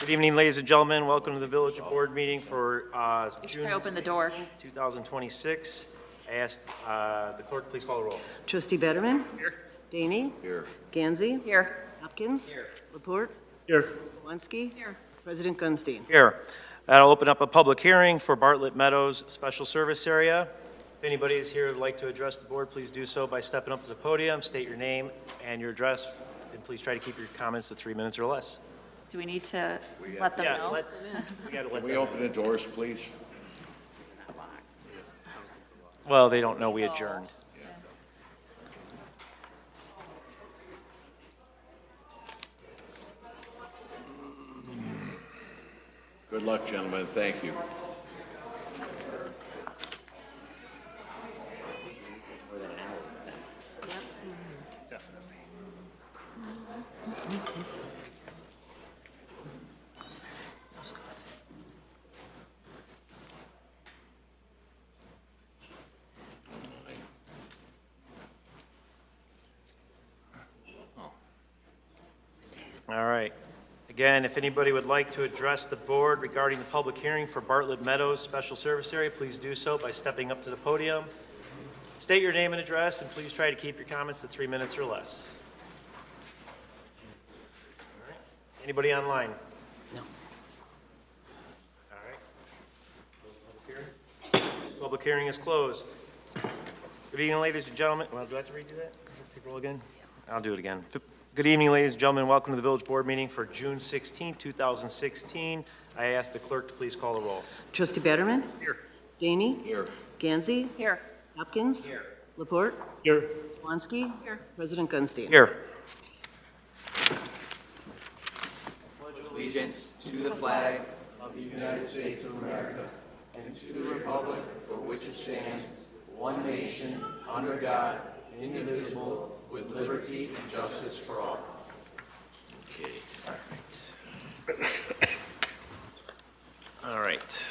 Good evening, ladies and gentlemen. Welcome to the Village Board meeting for June I open the door. 2026. I ask the clerk, please call the roll. Trustee Betterman? Here. Daney? Here. Gansey? Here. Hopkins? Here. Laporte? Here. Swansky? Here. President Gunstein. Here. That'll open up a public hearing for Bartlett Meadows Special Service Area. If anybody is here who would like to address the board, please do so by stepping up to the podium, state your name and your address, and please try to keep your comments to 3 minutes or less. Do we need to let them know? We gotta let Can we them open the doors, please? Well, they don't know we adjourned. Good luck, gentlemen. Thank you. All right. Again, if anybody would like to address the board regarding the public hearing for Bartlett Meadows Special Service Area, please do so by stepping up to the podium. State your name and address, and please try to keep your comments to 3 minutes or less. All right. Anybody online? No. All right. Close the public hearing. Public hearing is closed. Good evening, ladies and gentlemen. Well, do I have to redo that? Take roll again? I'll do it again. Good evening, ladies and gentlemen. Welcome to the Village Board meeting for June 16, 2016. I ask the clerk to please call the roll. Trustee Betterman? Here. Daney? Here. Gansey? Here. Hopkins? Here. Laporte? Here. Swansky? Here. President Gunstein. Here. Allegiance to the flag of the United States of America and to the republic for which it stands, one nation, under God, indivisible, with liberty and justice for all. Okay. All right.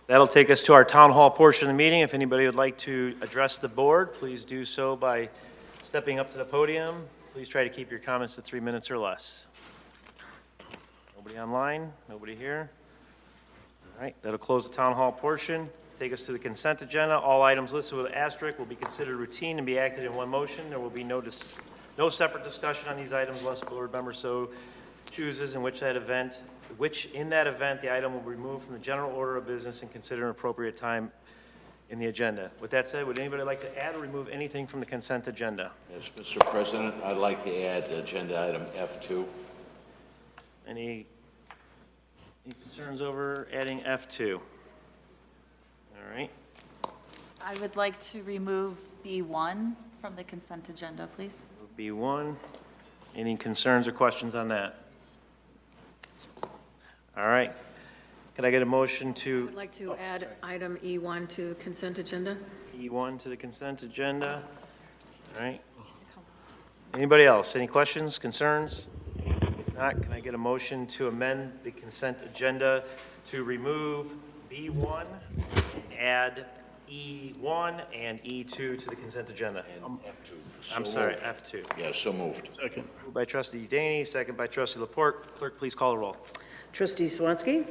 That'll take us to our town hall portion of the meeting. If anybody would like to address the board, please do so by stepping up to the podium. Please try to keep your comments to 3 minutes or less. Nobody online? Nobody here? All right, that'll close the town hall portion. Take us to the consent agenda. All items listed with an asterisk will be considered routine and be acted in one motion. There will be no separate discussion on these items unless the board member so chooses, in which in that event the item will be removed from the general order of business and considered an appropriate time in the agenda. With that said, would anybody like to add or remove anything from the consent agenda? Yes, Mr. President, I'd like to add agenda item F2. Any concerns over adding F2? All right. I would like to remove B1 from the consent agenda, please. B1. Any concerns or questions on that? All right. Could I get a motion to I'd like to add item E1 to consent agenda. E1 to the consent agenda? All right. Anybody else? Any questions, concerns? If not, can I get a motion to amend the consent agenda to remove B1 and add E1 and E2 to the consent agenda? And F2. I'm So sorry, moved. F2. Yeah, so moved. Second. Moved by trustee Daney, second by trustee Laporte. Clerk, please call the roll. Trustee Swansky?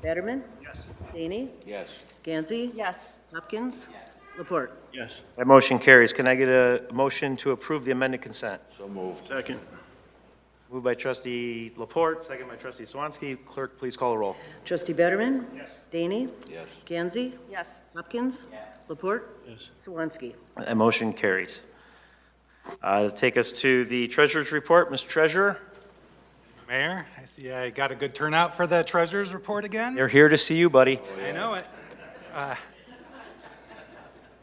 Betterman? Yes. Daney? Yes. Gansey? Yes. Hopkins? Laporte? Yes. That motion carries. Can I get a motion to approve the amended consent? So moved. Second. Moved by trustee Laporte, second by trustee Swansky. Clerk, please call the roll. Trustee Betterman? Yes. Daney? Yes. Gansey? Yes. Hopkins? Laporte? Yes. Swansky. That motion carries. Take us to the treasurer's report. Mr. Treasurer, Mayor, I see I got a good turnout for the treasurer's report again. they're here to see you, buddy. I know it.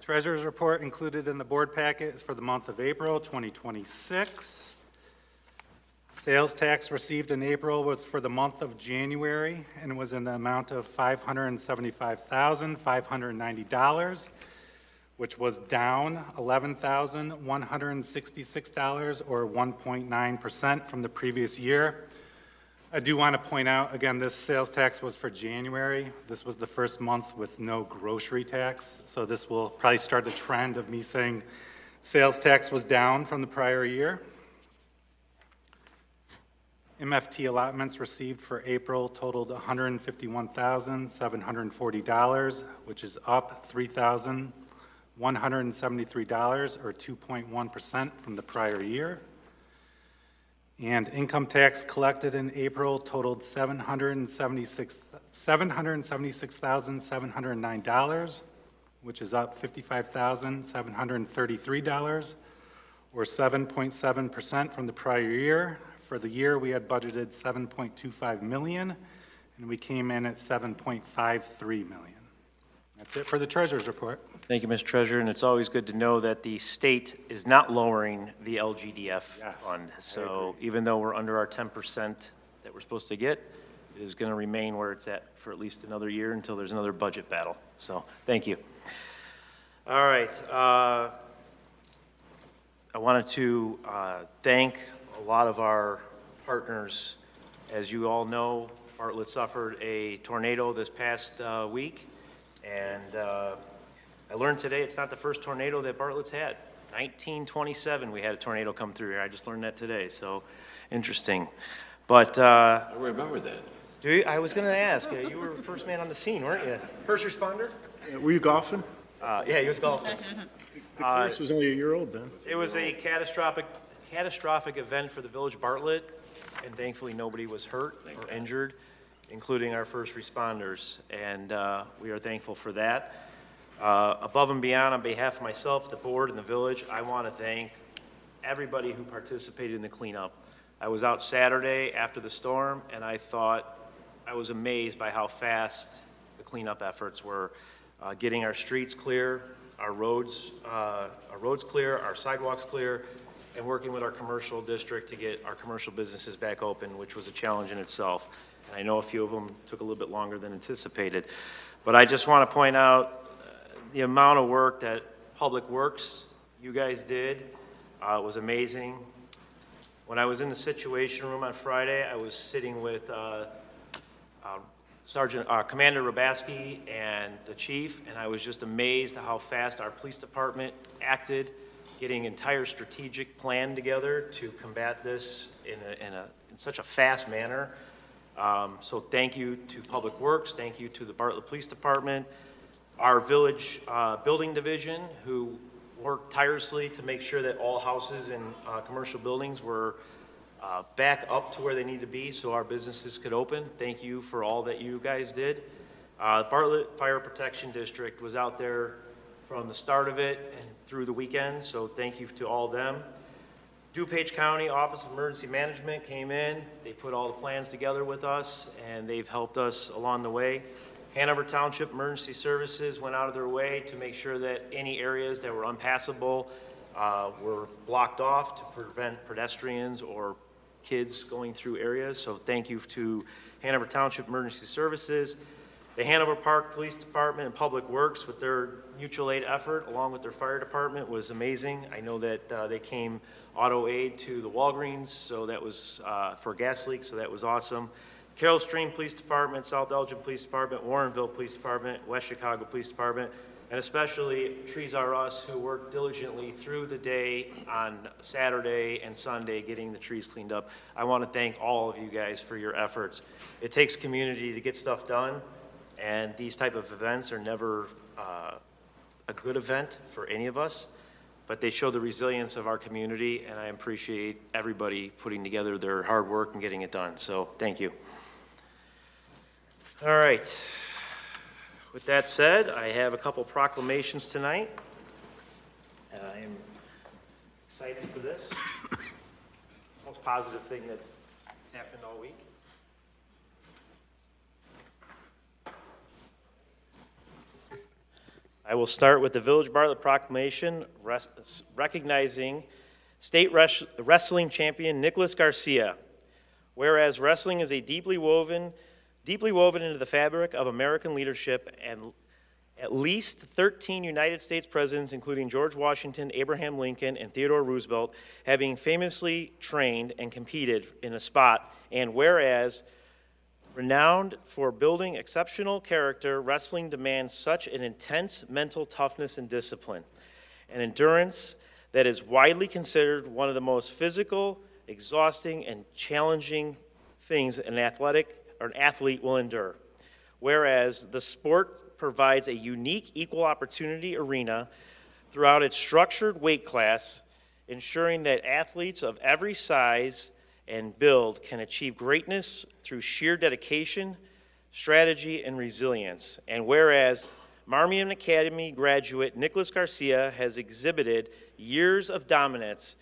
Treasurer's report included in the board packet is for the month of April 2026. Sales tax received in April was for the month of January and was in the amount of $575,590, which was down $11,166 or 1.9% from the previous year. I do want to point out, again, this sales tax was for January. This was the first month with no grocery tax, so this will probably start a trend of me saying sales tax was down from the prior year. MFT allotments received for April totaled $151,740, which is up $3,173, or 2.1% from the prior year. And income tax collected in April totaled $776,709, which is up $55,733, or 7.7% from the prior year. For the year, we had budgeted $7.25 million, and we came in at $7.53 million. That's it for the treasurer's report. Thank you, Mr. Treasurer, and it's always good to know that the state is not lowering the LGDF fund. So even though we're under our 10% that we're supposed to get, it is going to remain where it's at for at least another year until there's another budget battle. So thank you. All right. I wanted to thank a lot of our partners. As you all know, Bartlett suffered a tornado this past week, and I learned today it's not the first tornado that Bartlett's had. 1927, we had a tornado come through here. I just learned that today, so interesting. But I remember that. do you, I was going to ask, you were the first man on the scene, weren't you? First responder? Were you golfing? Yeah, he was golfing. The course was only a year old then. It was a catastrophic event for the village of Bartlett, and thankfully nobody was hurt or injured, including our first responders, and we are thankful for that. Above and beyond, on behalf of myself, the board, and the village, I want to thank everybody who participated in the cleanup. I was out Saturday after the storm, and I was amazed by how fast the cleanup efforts were, getting our streets clear, our roads clear, our sidewalks clear, and working with our commercial district to get our commercial businesses back open, which was a challenge in itself. And I know a few of them took a little bit longer than anticipated. But I just want to point out the amount of work that Public Works, you guys did, was amazing. When I was in the Situation Room on Friday, I was sitting with Commander Robaski and the chief, and I was just amazed at how fast our police department acted, getting entire strategic plan together to combat this in such a fast manner. So thank you to Public Works, thank you to the Bartlett Police Department, our village building division, who worked tirelessly to make sure that all houses and commercial buildings were back up to where they need to be so our businesses could open. Thank you for all that you guys did. Bartlett Fire Protection District was out there from the start of it and through the weekend, so thank you to all of them. DuPage County Office of Emergency Management came in. They put all the plans together with us, and they've helped us along the way. Hanover Township Emergency Services went out of their way to make sure that any areas that were unpassable were blocked off to prevent pedestrians or kids going through areas. So thank you to Hanover Township Emergency Services. The Hanover Park Police Department and Public Works, with their mutual aid effort, along with their fire department, was amazing. I know that they came auto aid to the Walgreens, so that was for gas leaks, so that was awesome. Carroll Stream Police Department, South Elgin Police Department, Warrenville Police Department, West Chicago Police Department, and especially TREASURE'S, who worked diligently through the day on Saturday and Sunday getting the trees cleaned up. I want to thank all of you guys for your efforts. It takes community to get stuff done, and these type of events are never a good event for any of us, but they show the resilience of our community, and I appreciate everybody putting together their hard work and getting it done. So thank you. All right. With that said, I have a couple proclamations tonight. I am excited for this. Most positive thing that happened all week. I will start with the Village Bartlett Proclamation recognizing state wrestling champion Nicholas Garcia. Whereas wrestling is a deeply woven into the fabric of American leadership, and at least 13 United States presidents, including George Washington, Abraham Lincoln, and Theodore Roosevelt, having famously trained and competed in a spot, and whereas renowned for building exceptional character, wrestling demands such an intense mental toughness and discipline, and endurance that is widely considered one of the most physical, exhausting, and challenging things an athlete will endure. Whereas the sport provides a unique equal opportunity arena throughout its structured weight class, ensuring that athletes of every size and build can achieve greatness through sheer dedication, strategy, and resilience. And whereas Marmion Academy graduate Nicholas Garcia has exhibited years of dominance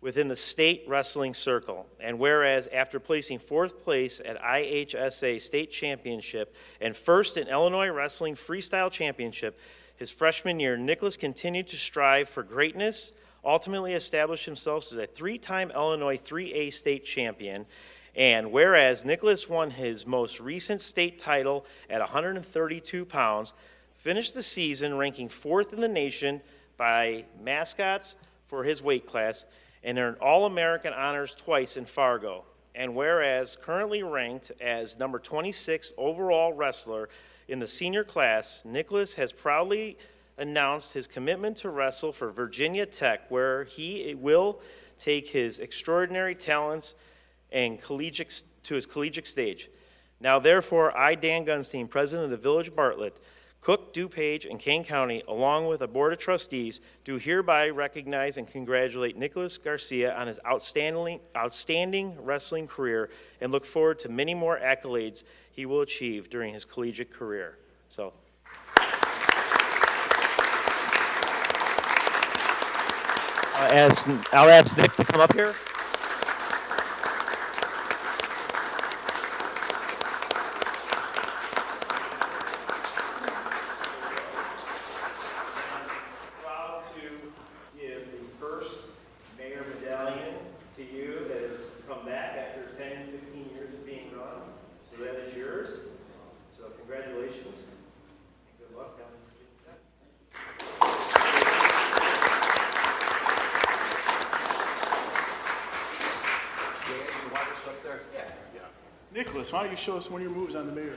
within the state wrestling circle. And whereas after placing 4th place at IHSA State Championship and 1st in Illinois Wrestling Freestyle Championship, his freshman year, Nicholas continued to strive for greatness, ultimately established himself as a 3-time Illinois 3A state champion. And whereas Nicholas won his most recent state title at 132 pounds, finished the season ranking 4th in the nation by mascots for his weight class, and earned All-American honors twice in Fargo. And whereas currently ranked as number 26 overall wrestler in the senior class, Nicholas has proudly announced his commitment to wrestle for Virginia Tech, where he will take his extraordinary talents and to his collegiate stage. Now, therefore, I, Dan Gunstein, President of the Village of Bartlett, Cook, DuPage, and Kane County, along with a Board of Trustees, do hereby recognize and congratulate Nicholas Garcia on his outstanding wrestling career and look forward to many more accolades he will achieve during his collegiate career. So. I'll ask Nick to come up here. Proud to give the first mayor medallion to you that has come back after 10, 15 years of being gone. So that is yours. So congratulations. And good luck. Nicholas, why don't you show us one of your moves on the mayor?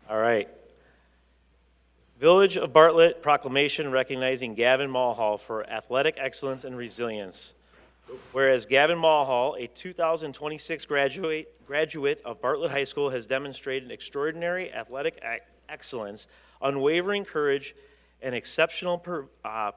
All right. Village of Bartlett Proclamation recognizing Gavin Mulhall for athletic excellence and resilience. Whereas Gavin Mulhall, a 2026 graduate of Bartlett High School, has demonstrated extraordinary athletic excellence, unwavering courage, and exceptional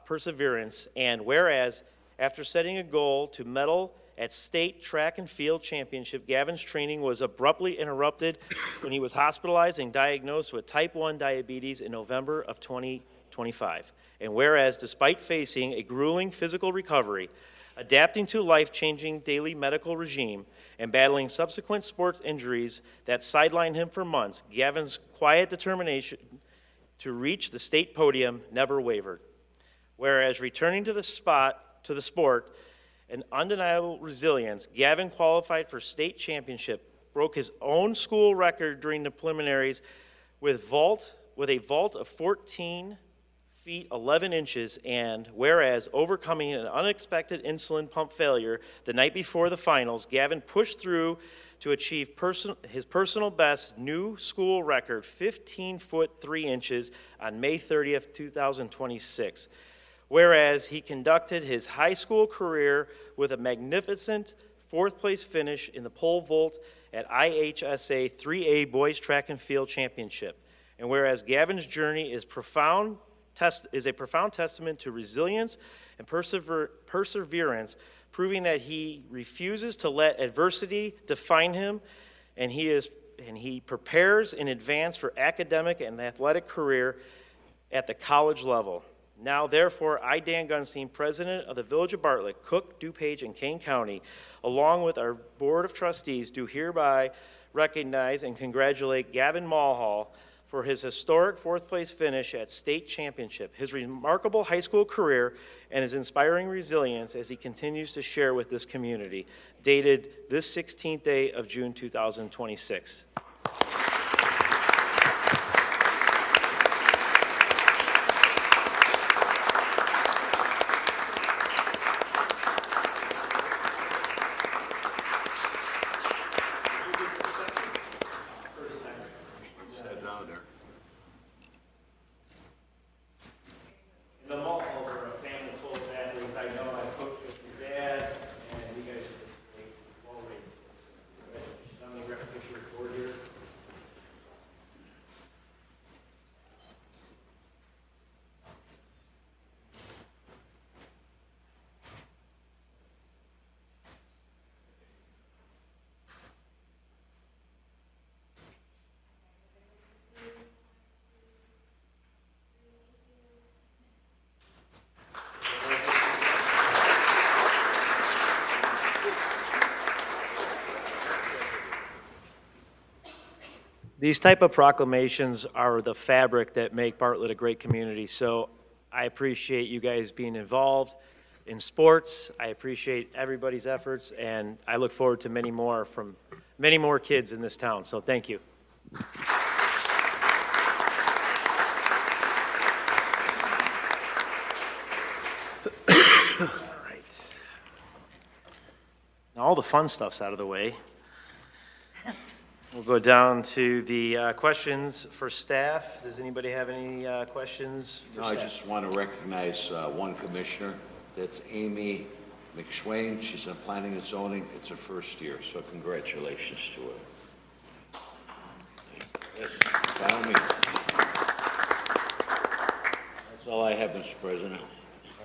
perseverance. And whereas after setting a goal to medal at state track and field championship, Gavin's training was abruptly interrupted when he was hospitalized and diagnosed with type 1 diabetes in November of 2025. And whereas, despite facing a grueling physical recovery, adapting to life-changing daily medical regime, and battling subsequent sports injuries that sidelined him for months, Gavin's quiet determination to reach the state podium never wavered. Whereas, returning to the sport, an undeniable resilience, Gavin qualified for state championship, broke his own school record during the preliminaries with a vault of 14 feet 11 inches, and whereas overcoming an unexpected insulin pump failure the night before the finals, Gavin pushed through to achieve his personal best new school record, 15 foot 3 inches, on May 30th, 2026. Whereas he conducted his high school career with a magnificent 4th place finish in the pole vault at IHSA 3A Boys Track and Field Championship. And whereas Gavin's journey is a profound testament to resilience and perseverance, proving that he refuses to let adversity define him, and he prepares in advance for academic and athletic career at the college level. Now, therefore, I, Dan Gunstein, President of the Village of Bartlett, Cook, DuPage, and Kane County, along with our Board of Trustees, do hereby recognize and congratulate Gavin Mulhall for his historic fourth-place finish at state championship, his remarkable high school career, and his inspiring resilience as he continues to share with this community, dated this 16th day of June 2026. The Mulhalls are a family full of athletes. I know I coached with your dad, and you guys are just great, well-raised kids. Congratulations. I'm going to grab a picture of the board here. These type of proclamations are the fabric that make Bartlett a great community. So I appreciate you guys being involved in sports. I appreciate everybody's efforts, and I look forward to many more from many more kids in this town. So thank you. All right. Now all the fun stuff's out of the way. We'll go down to the questions for staff. Does anybody have any questions for No, I staff? just want to recognize one commissioner. That's Amy McSwain. She's in planning and zoning. It's her first year, so congratulations to her. Yes, by all means. That's all I have, Mr. President.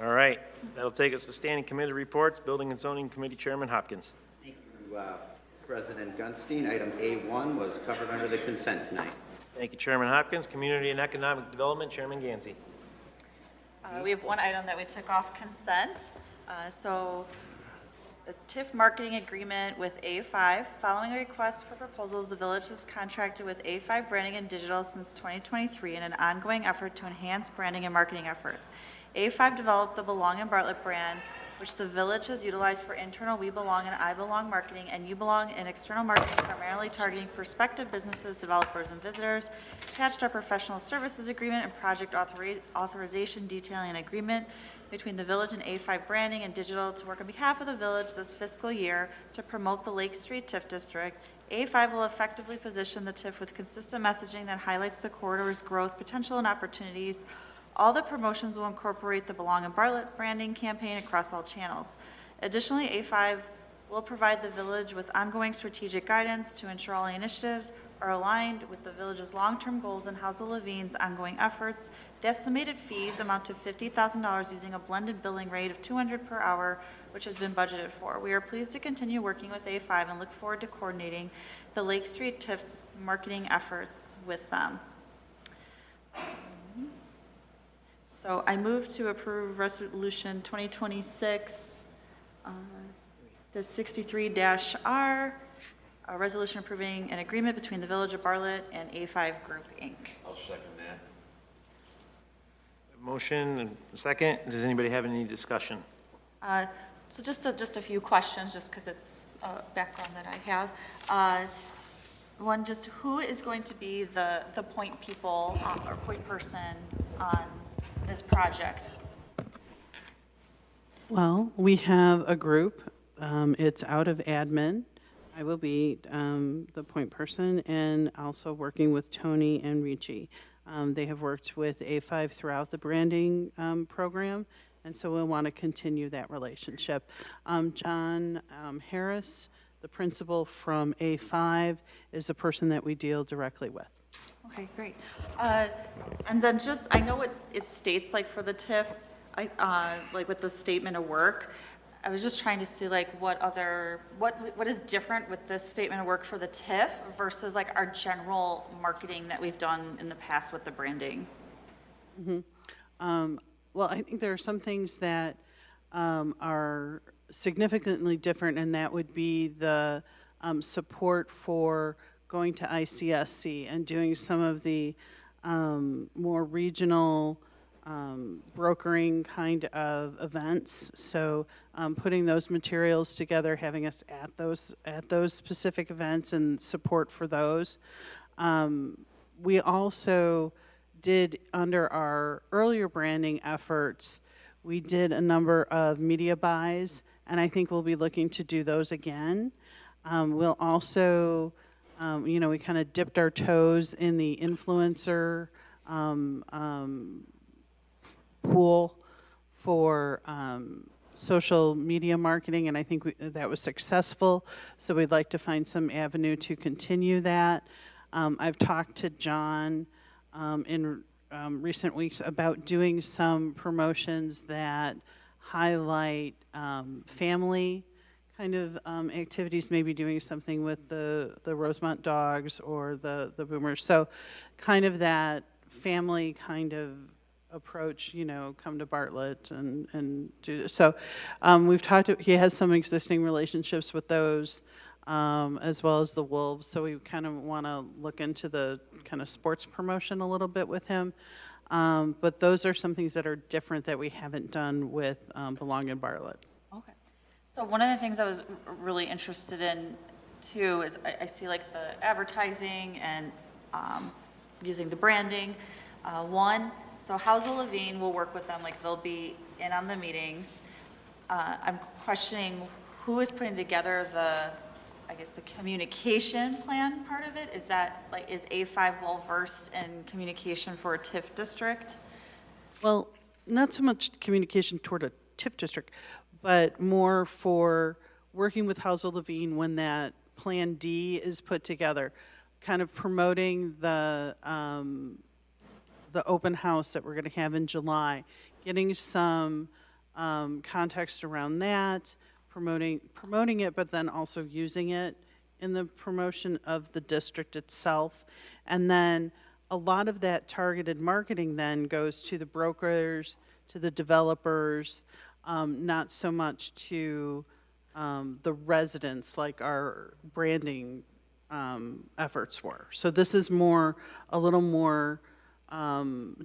All right, that'll take us to standing committee reports. Building and Zoning Committee Chairman Hopkins. Thank you, President Gunstein. Item A1 was covered under the consent tonight. Thank you, Chairman Hopkins. Community and Economic Development, Chairman Gansey. We have one item that we took off consent. So the TIF marketing agreement with A5. Following a request for proposals, the village has contracted with A5 Branding and Digital since 2023 in an ongoing effort to enhance branding and marketing efforts. A5 developed the Belong in Bartlett brand, which the village has utilized for internal We Belong and I Belong marketing and You Belong and external marketing, primarily targeting prospective businesses, developers, and visitors. Attached our professional services agreement and project authorization detailing an agreement between the village and A5 Branding and Digital to work on behalf of the village this fiscal year to promote the Lake Street TIF district. A5 will effectively position the TIF with consistent messaging that highlights the corridor's growth potential and opportunities. All the promotions will incorporate the Belong in Bartlett branding campaign across all channels. Additionally, A5 will provide the village with ongoing strategic guidance to ensure all initiatives are aligned with the village's long-term goals and House of Levine's ongoing efforts. The estimated fees amount to $50,000 using a blended billing rate of $200 per hour, which has been budgeted for. We are pleased to continue working with A5 and look forward to coordinating the Lake Street TIF's marketing efforts with them. So I move to approve Resolution 2026, the 63-R, a resolution approving an agreement between the Village of Bartlett and A5 Group, Inc. I'll second that. Motion and a second. Does anybody have any discussion? So just a few questions, just because it's a background that I have. One, just who is going to be the point people or point person on this project? Well, we have a group. It's out of admin. I will be the point person and also working with Tony and Ricci. They have worked with A5 throughout the branding program, and so we'll want to continue that relationship. John Harris, the principal from A5, is the person that we deal directly with. Okay, great. And then just, I know it states like for the TIF, like with the statement of work, I was just trying to see like what is different with this statement of work for the TIF versus like our general marketing that we've done in the past with the branding? Mm-hmm. Well, I think there are some things that are significantly different, and that would be the support for going to ICSC and doing some of the more regional brokering kind of events. So putting those materials together, having us at those specific events and support for those. We also did, under our earlier branding efforts, we did a number of media buys, and I think we'll be looking to do those again. We'll also, we kind of dipped our toes in the influencer pool for social media marketing, and I think that was successful. So we'd like to find some avenue to continue that. I've talked to John in recent weeks about doing some promotions that highlight family kind of activities, maybe doing something with the Rosemont dogs or the boomers. So kind of that family kind of approach, come to Bartlett and do this. So we've talked to, he has some existing relationships with those, as well as the Wolves. So we kind of want to look into the kind of sports promotion a little bit with him. But those are some things that are different that we haven't done with Belong in Bartlett. Okay. So one of the things I was really interested in too is I see like the advertising and using the branding. So Housel Levine will work with them, like they'll be in on the meetings. I'm questioning who is putting together the communication plan part of it. Is that like, is A5 well versed in communication for a TIF district? Well, not so much communication toward a TIF district, but more for working with Housel Levine when that Plan D is put together, kind of promoting the open house that we're going to have in July, getting some context around that, promoting it, but then also using it in the promotion of the district itself. And then a lot of that targeted marketing then goes to the brokers, to the developers, not so much to the residents like our branding efforts were. So this is a little more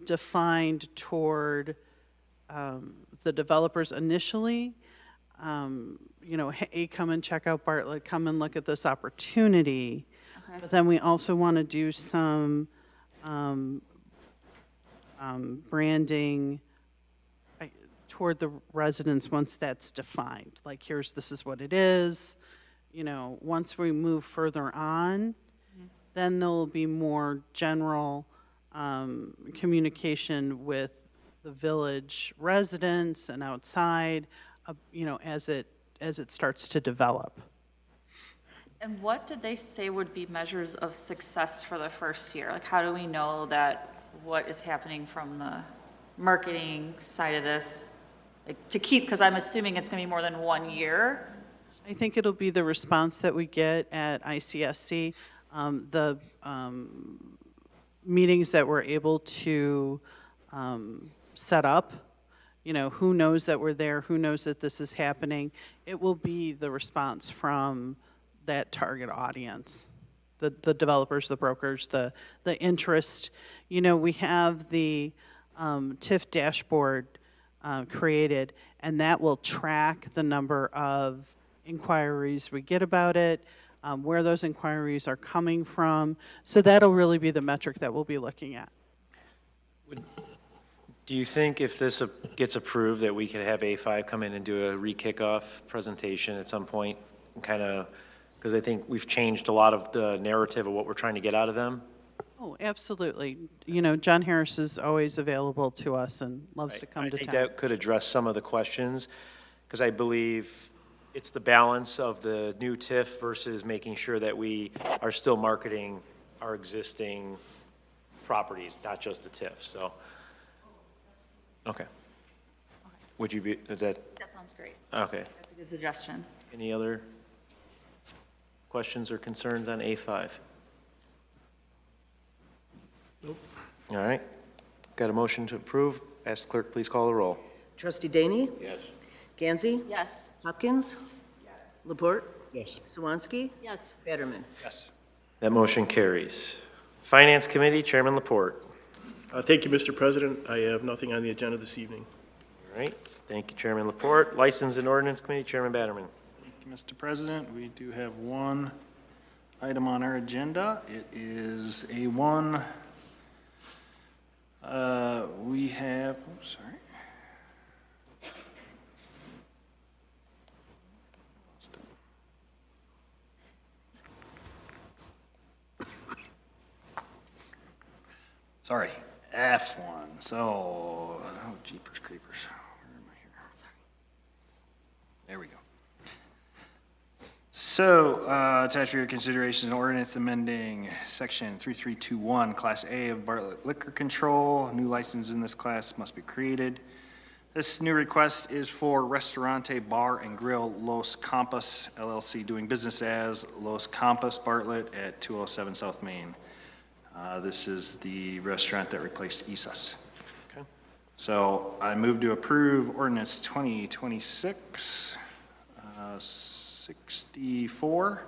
defined toward the developers initially. Hey, come and check out Bartlett, come and look at this opportunity. Okay. But then we also want to do some branding toward the residents once that's defined. Like, this is what it is. Once we move further on, then there will be more general communication with the village residents and outside, as it starts to develop. And what did they say would be measures of success for the first year? Like, how do we know that what is happening from the marketing side of this, like, to keep, because I'm assuming it's going to be more than 1 year? I think it'll be the response that we get at ICSC, the meetings that we're able to set up. Who knows that we're there, who knows that this is happening. It will be the response from that target audience, the developers, the brokers, the interest. We have the TIF dashboard created, and that will track the number of inquiries we get about it, where those inquiries are coming from. So that'll really be the metric that we'll be looking at. Do you think if this gets approved that we could have A5 come in and do a re-kickoff presentation at some point? Because I think we've changed a lot of the narrative of what we're trying to get out of them. Oh, absolutely. John Harris is always available to us and loves to come to I think town. that could address some of the questions, because I believe it's the balance of the new TIF versus making sure that we are still marketing our existing properties, not just the TIF. So, okay. Would you be, is that? That sounds great. Okay. That's a good suggestion. Any other questions or concerns on A5? Nope. All right. Got a motion to approve. Ask the clerk, please call the roll. Trustee Daney? Yes. Gansey? Yes. Hopkins? Laporte? Yes. Swansky? Yes. Batterman? Yes. That motion carries. Finance Committee, Chairman Laporte. Thank you, Mr. President. I have nothing on the agenda this evening. All right, thank you, Chairman Laporte. License and Ordinance Committee, Chairman Batterman. Thank you, Mr. President. We do have one item on our agenda. It is A1. We have, oops, sorry. Sorry, F1. So, oh, jeepers creepers. Where am I here? There we go. So, attached for your consideration, an ordinance amending section 3321, Class A of Bartlett Liquor Control. New license in this class must be created. This new request is for Restaurante Bar and Grill Los Campos LLC, doing business as Los Campos Bartlett at 207 South Main. This is the restaurant that replaced Isas. Okay. So I move to approve ordinance 2026, 64.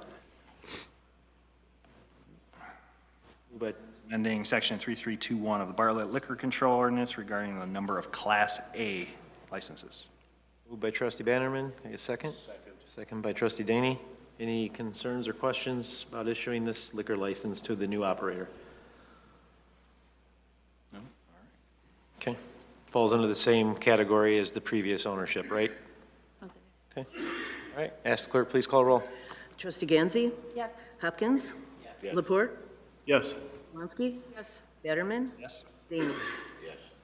But Amending section 3321 of the Bartlett Liquor Control Ordinance regarding the number of Class A licenses. moved by trustee Bannerman. A second? Second by trustee Daney. Any concerns or questions about issuing this liquor license to the new operator? No? Okay. Falls under the same category as the previous ownership, right? Okay. All right. Ask the clerk, please call roll. Trustee Gansey? Yes. Hopkins? Laporte? Yes. Swansky? Yes. Batterman? Yes. Daney?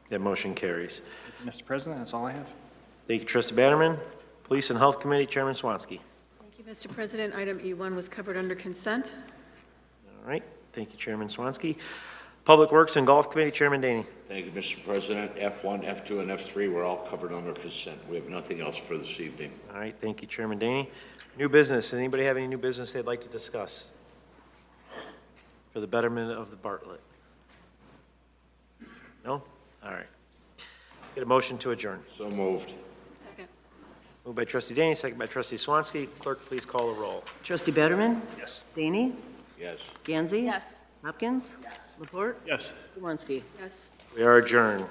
That motion carries. Mr. President, that's all I have. Thank you, trustee Bannerman. Police and Health Committee, Chairman Swansky. Thank you, Mr. President. Item E1 was covered under consent. All right. Thank you, Chairman Swansky. Public Works and Golf Committee, Chairman Daney. Thank you, Mr. President. F1, F2, and F3 were all covered under consent. We have nothing else for this evening. All right. Thank you, Chairman Daney. New business. Anybody have any new business they'd like to discuss for the betterment of the Bartlett? No? All right. Get a motion to adjourn. So moved. Second. Moved by trustee Daney, second by trustee Swansky. Clerk, please call the roll. Trustee Batterman? Yes. Daney? Yes. Gansey? Yes. Hopkins? Laporte? Yes. Swansky? Yes. We are adjourned.